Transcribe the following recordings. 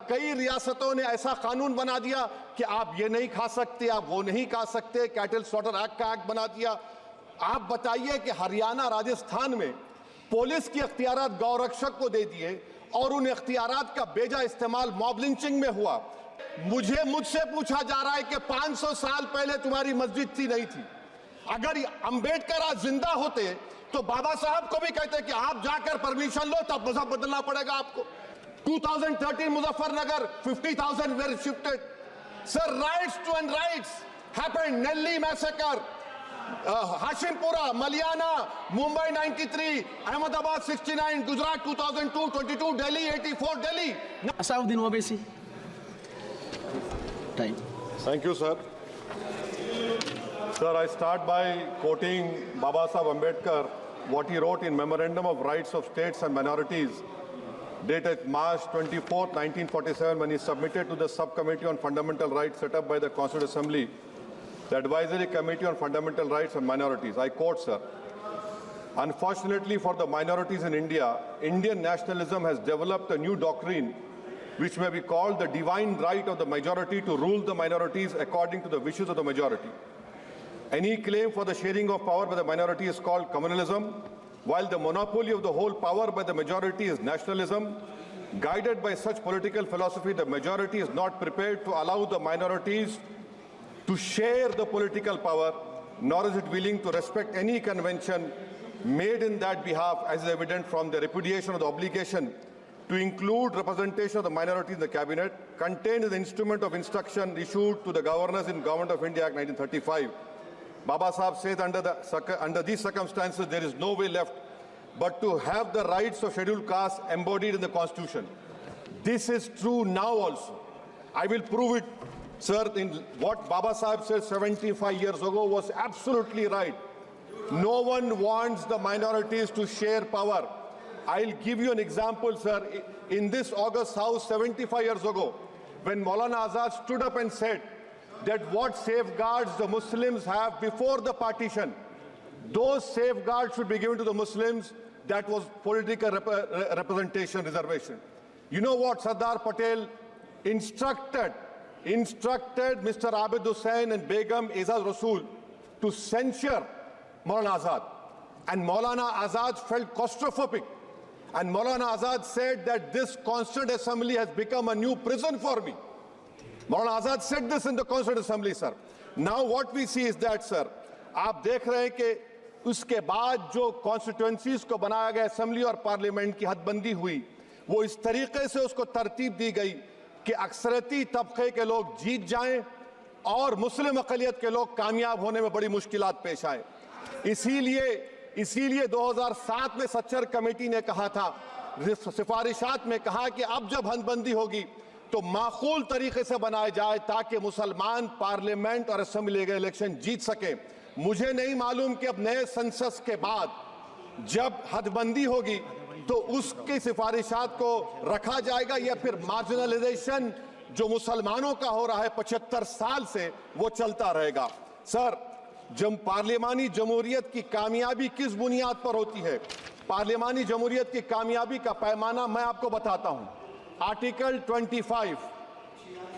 कई रियासतों ने ऐसा कानून बना दिया कि आप ये नहीं खा सकते, आप वो नहीं खा सकते, कैटल स्लॉटर एक्ट का एक्ट बना दिया। आप बताइए कि हरियाणा, राजस्थान में पुलिस की अख्तियारात गौरक्षक को दे दिए और उन अख्तियारात का बेजा इस्तेमाल मॉब लिंचिंग में हुआ। मुझसे पूछा जा रहा है कि 500 साल पहले तुम्हारी मस्जिद थी, नहीं थी। अगर अंबेडकर आज जिंदा होते तो बाबा साहब को भी कहते कि आप जाकर परमिशन लो, तब मजहब बदलना पड़ेगा आपको। 2013 Muzaffarnagar 50,000 were shifted. Sir, riots to and riots happened. Nelli massacre, Hashimpura, Maliana, Mumbai 93, Ahmedabad 69, Gujarat 2002, 22, Delhi 84, Delhi. Asauddin Owaisi. Time. Thank you, sir. Sir, I start by quoting Baba Saheb Ambedkar, what he wrote in Memorandum of Rights of States and Minorities, dated March 24, 1947, when he submitted to the Subcommittee on Fundamental Rights set up by the Constituent Assembly, the Advisory Committee on Fundamental Rights and Minorities. I quote, sir, "Unfortunately for the minorities in India, Indian nationalism has developed a new doctrine which may be called the divine right of the majority to rule the minorities according to the wishes of the majority. Any claim for the sharing of power by the minority is called communalism, while the monopoly of the whole power by the majority is nationalism. Guided by such political philosophy, the majority is not prepared to allow the minorities to share the political power, nor is it willing to respect any convention made in that behalf, as is evident from the repudiation of the obligation to include representation of the minority in the cabinet, contained in the instrument of instruction issued to the governors in Government of India Act 1935. Baba Sahib says under these circumstances, there is no way left but to have the rights of scheduled castes embodied in the Constitution. This is true now also. I will prove it, sir. In what Baba Sahib said 75 years ago was absolutely right. No one wants the minorities to share power. I'll give you an example, sir. In this August House 75 years ago, when Maulana Azad stood up and said that what safeguards the Muslims have before the partition, those safeguards should be given to the Muslims. That was political representation, reservation. You know what Sardar Patel instructed Mr. Abid Hussain and Begum Ezaz Rasool to censure Maulana Azad. And Maulana Azad felt claustrophobic. And Maulana Azad said that this Constituent Assembly has become a new prison for me. Maulana Azad said this in the Constituent Assembly, sir. Now what we see is that, sir, आप देख रहे हैं कि उसके बाद जो constituencies को बनाया गया, असेंबली और पार्लियामेंट की हदबंदी हुई, वो इस तरीके से उसको तरतीब दी गई कि अक्सरती तबके के लोग जीत जाएं और मुस्लिम अक़लियत के लोग कामयाब होने में बड़ी मुश्किलात पेश आए। इसीलिए 2007 में सच्चर कमेटी ने कहा था, सिफारिशात में कहा कि अब जब हदबंदी होगी तो माकूल तरीके से बनाया जाए ताकि मुसलमान पार्लियामेंट और असेंबली के इलेक्शन जीत सके। मुझे नहीं मालूम कि अब नए सेंसस के बाद जब हदबंदी होगी तो उसकी सिफारिशात को रखा जाएगा या फिर मार्जिनलाइजेशन जो मुसलमानों का हो रहा है 75 साल से वो चलता रहेगा। सर, जब पार्लियामानी जमहूरियत की कामयाबी किस बुनियाद पर होती है? पार्लियामानी जमहूरियत की कामयाबी का पैमाना मैं आपको बताता हूं। Article 25,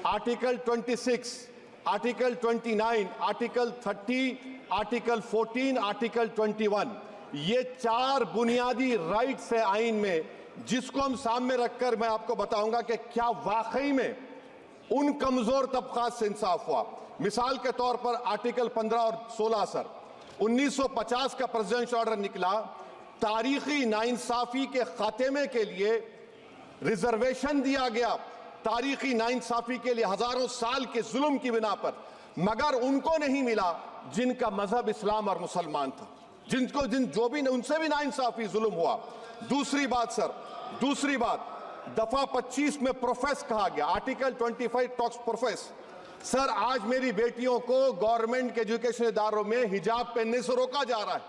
article 26, article 29, article 30, article 14, article 21, ये 4 बुनियादी राइट्स है आइन में, जिसको हम सामने रखकर मैं आपको बताऊंगा कि क्या वाकई में उन कमजोर तबकात से इंसाफ हुआ। मिसाल के तौर पर आर्टिकल 15 और 16, सर, 1950 का प्रेसिडेंशियल ऑर्डर निकला, तारीखी नाइंसाफी के खात्मे के लिए रिजर्वेशन दिया गया, तारीखी नाइंसाफी के लिए हजारों साल के जुल्म की बिना पर, मगर उनको नहीं मिला जिनका मजहब इस्लाम और मुसलमान था, जो भी उनसे भी नाइंसाफी जुल्म हुआ। दूसरी बात सर, दूसरी बात, दफा 25 में प्रोफेस कहा गया, आर्टिकल 25 टॉक्स प्रोफेस। सर, आज मेरी बेटियों को गवर्नमेंट के एजुकेशन इदारों में हिजाब पहनने से रोका जा रहा है,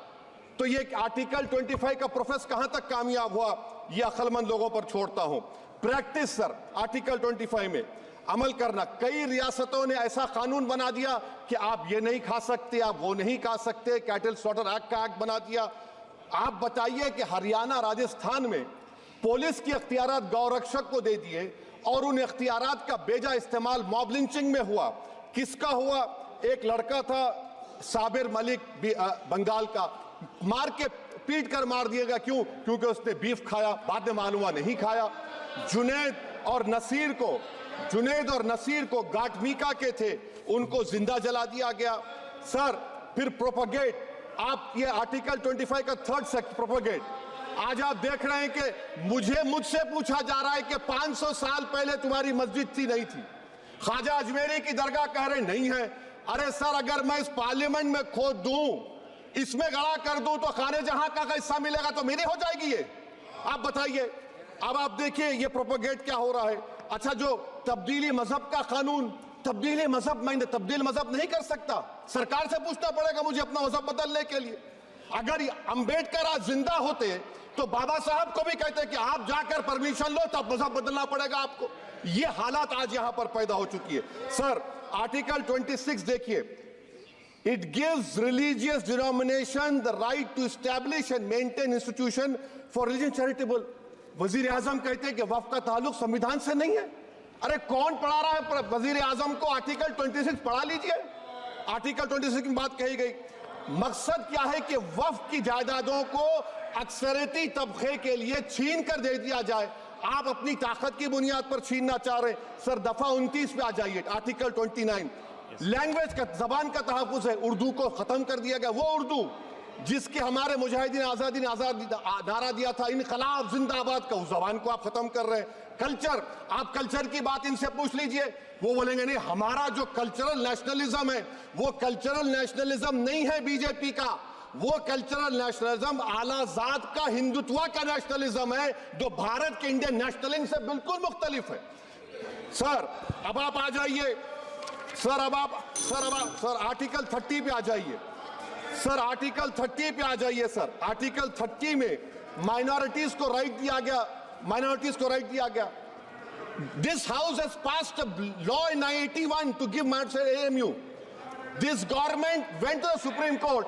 तो ये आर्टिकल 25 का प्रोफेस कहां तक कामयाब हुआ, ये अक्लमंद लोगों पर छोड़ता हूं। प्रैक्टिस सर, आर्टिकल 25 में अमल करना। कई रियासतों ने ऐसा कानून बना दिया कि आप ये नहीं खा सकते, आप वो नहीं खा सकते, कैटल स्लॉटर एक्ट का एक्ट बना दिया। आप बताइए कि हरियाणा, राजस्थान में पुलिस की अख्तियारात गौरक्षक को दे दिए और उन इख्तियारात का बेजा इस्तेमाल मॉब लिंचिंग में हुआ। किसका हुआ? एक लड़का था साबिर मलिक बंगाल का, मार के पीट कर मार दिया गया। क्यों? क्योंकि उसने बीफ खाया, बाद में मालूम हुआ नहीं खाया। जुनैद और नसीर को गाटमीका के थे, उनको जिंदा जला दिया गया। सर फिर प्रोपगेट, आप ये आर्टिकल 25 का 3rd सेक्शन प्रोपगेट, आज आप देख रहे हैं कि मुझसे पूछा जा रहा है कि 500 साल पहले तुम्हारी मस्जिद थी नहीं थी। ख्वाजा अजमेरी की दरगाह कह रहे नहीं है। अरे सर, अगर मैं इस पार्लियामेंट में खोद दूं, इसमें गड़ा कर दूं, तो खाने जहां का हिस्सा मिलेगा तो मेरी हो जाएगी ये। आप बताइए। अब आप देखिए ये प्रोपगेट क्या हो रहा है। अच्छा, जो तब्दीली मजहब का कानून, तब्दीली मजहब, मैं तब्दील मजहब नहीं कर सकता, सरकार से पूछना पड़ेगा मुझे अपना मजहब बदलने के लिए। अगर अंबेडकर आज जिंदा होते तो बाबा साहब को भी कहते कि आप जाकर परमिशन लो, तब मजहब बदलना पड़ेगा आपको। ये हालात आज यहां पर पैदा हो चुकी है। सर आर्टिकल 26 देखिए, it gives religious denomination the right to establish and maintain institution for religion charitable. वजीर आजम कहते हैं कि वक्फ का ताल्लुक संविधान से नहीं है। अरे कौन पढ़ा रहा है वजीर आजम को? आर्टिकल 26 पढ़ा लीजिए। आर्टिकल 26 की बात कही गई। मकसद क्या है कि वक्फ की जायदादों को अक्सरियती तबके के लिए छीन कर दे दिया जाए। आप अपनी ताकत की बुनियाद पर छीनना चाह रहे हैं। सर दफा 29 पे आ जाइए, आर्टिकल 29। लैंग्वेज का, जबान का तहफ़्फ़ुज़ है। उर्दू को खत्म कर दिया गया। वो उर्दू जिसके हमारे मुजाहिदीन आजादी ने नारा दिया था, इनकलाब जिंदाबाद का, उस जबान को आप खत्म कर रहे हैं। कल्चर, आप कल्चर की बात इनसे पूछ लीजिए, वो बोलेंगे नहीं, हमारा जो कल्चरल नेशनलिज्म है वो कल्चरल नेशनलिज्म नहीं है बीजेपी का, वो कल्चरल नेशनलिज्म आला जात का हिंदुत्व का नेशनलिज्म है, जो भारत के इंडियन नेशनलिज्म से बिल्कुल मुख्तलिफ है। सर अब आप आ जाइए। सर आर्टिकल 30 पे आ जाइए। सर आर्टिकल 30 पे आ जाइए। सर आर्टिकल 30 में माइनॉरिटीज को राइट दिया गया। This house has passed a law in 1981 to give minority AMU. This government went to the Supreme Court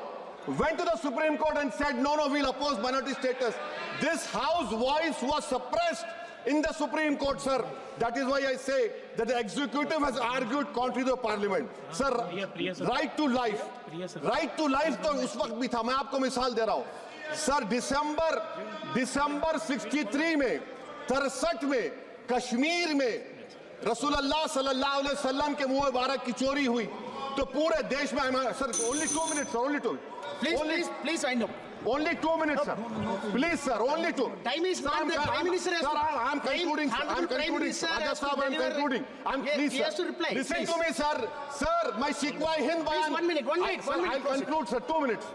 and said, no, we'll oppose minority status. This house voice was suppressed in the Supreme Court, sir. That is why I say that the executive has argued contrary to the parliament. Sir, right to life तो उस वक्त भी था। मैं आपको मिसाल दे रहा हूं। सर दिसंबर 63 में 63 में कश्मीर में रसूलुल्लाह सल्लल्लाहु अलैहि वसल्लम के मुंह मुबारक की चोरी हुई तो पूरे देश में, sir only 2 minutes, sir, only 2. Please, I know. Only 2 minutes, sir. Please, sir, only 2. Time is not the Prime Minister has to... I'm concluding, sir. I'm concluding. Please, he has to reply. Listen to me, sir. Sir, my Shikwa Hind Bayan. One minute. I'll conclude, sir. 2 minutes.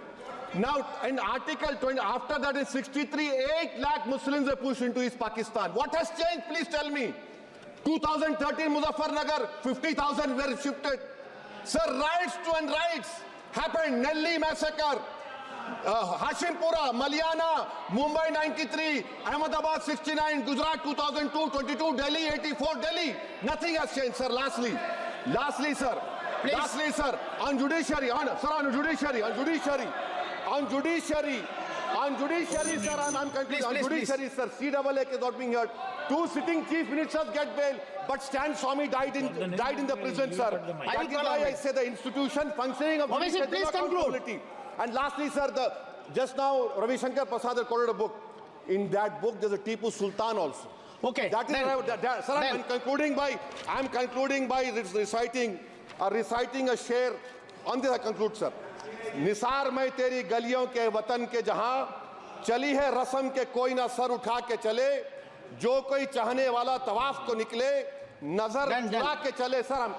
Now, in Article 20, after that in 63, 8 lakh Muslims were pushed into East Pakistan. What has changed? Please tell me. 2013, Muzaffarnagar, 50,000 were shifted. Sir, riots happened. Nelli massacre, Hashimpura, Maliana, Mumbai 93, Ahmedabad 69, Gujarat 2002, 22, Delhi 84, Delhi. Nothing has changed, sir. Lastly, sir. Please. Lastly, sir, on judiciary, sir, I'm concluding. On judiciary, sir, CAA is not being heard. 2 sitting chief ministers get bail, but Stan Swamy died in the prison, sir. That is why I say the institution functioning of Please conclude. And lastly, sir, just now Ravi Shankar Prasad has quoted a book. In that book, there's a Tipu Sultan also. Okay. That is sir, I'm concluding by reciting a sher. On this I conclude, sir. Nisar मैं तेरी गलियों के वतन के जहां चली है रस्म के कोई ना सर उठा के चले, जो कोई चाहने वाला तवाफ को निकले, नजर उठा के चले। सर हम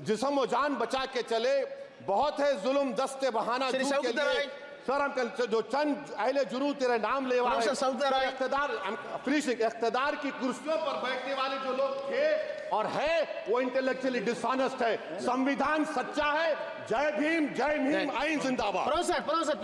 जिस्म व जान बचा के चले, बहुत है जुल्म दस्ते बहाना के लिए। सर हम जो चंद अहले जुनू तेरे नाम लेवा है, इख्तिदार की कुर्सियों पर बैठने वाले जो लोग थे और है वो इंटेलेक्चुअली डिसऑनेस्ट है। संविधान सच्चा है। जय भीम, आइन जिंदाबाद।